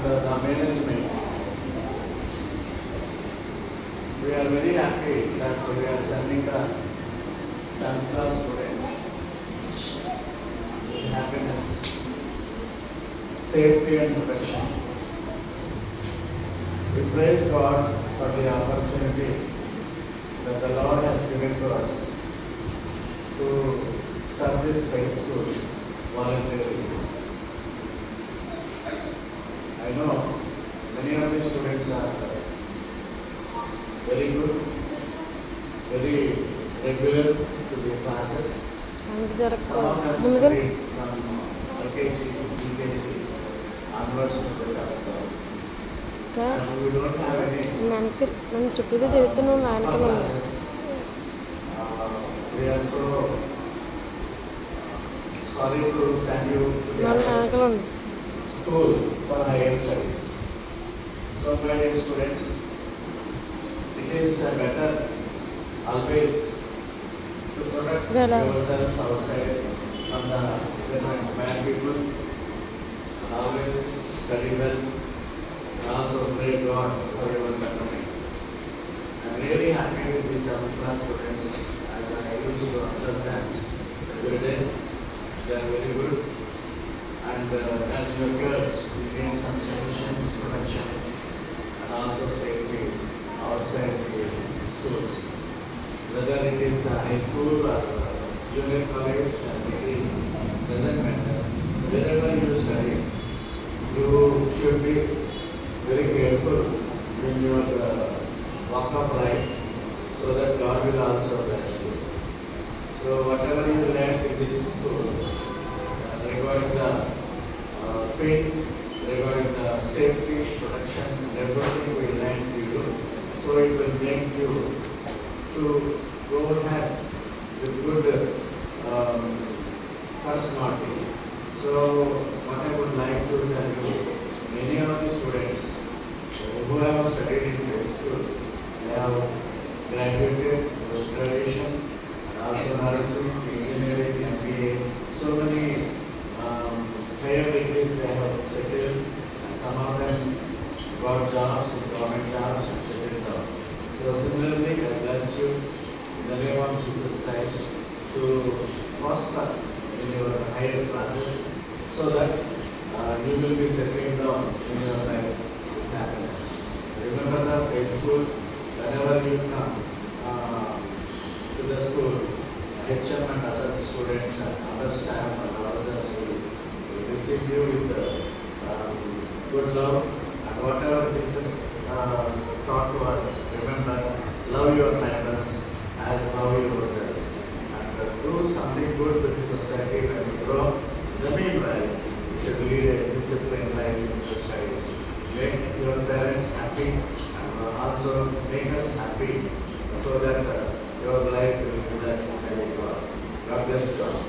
the management. We are very happy that we are sending the 10th class students with happiness, safety and protection. We praise God for the opportunity that the Lord has given to us to serve this faith school voluntarily. I know many of the students are very good, very regular to the classes. Some of them studied from LKG, UKG onwards to the 7th class. And we don't have any classes. We are so sorry to send you to the school for higher studies. So, my dear students, it is better always to protect yourselves outside from the different bad people, and always study well, and also pray God for your betterment. I am really happy with the 7th class students, as I used to observe them every day. They are very good, and as your girls, you gain some solutions, protection, and also safety outside the schools. Whether it is a high school or junior college, maybe doesn't matter. Wherever you study, you should be very careful in your walk of life, so that God will also bless you. So whatever you learn in this school, regarding the faith, regarding the safety, protection, everything we learn to you, so it will make you to go ahead with good personality. So what I would like to tell you, many of the students who have studied in faith school, they have graduated post graduation, and also nursing, engineering, MBA, so many higher degrees they have settled, and some of them got jobs, government jobs, and settled down. So similarly, I bless you in the name of Jesus Christ to prosper in your higher classes, so that you will be settling down in your life with happiness. Remember the faith school, whenever you come to the school, HM and other students and other staff and others will receive you with good love, and whatever Jesus taught to us, remember, love your neighbors as love yourselves, and do something good to the society when you grow. In the meanwhile, you should lead a disciplined life in the studies. Make your parents happy, and also make us happy, so that your life will be blessed by God. God bless you all.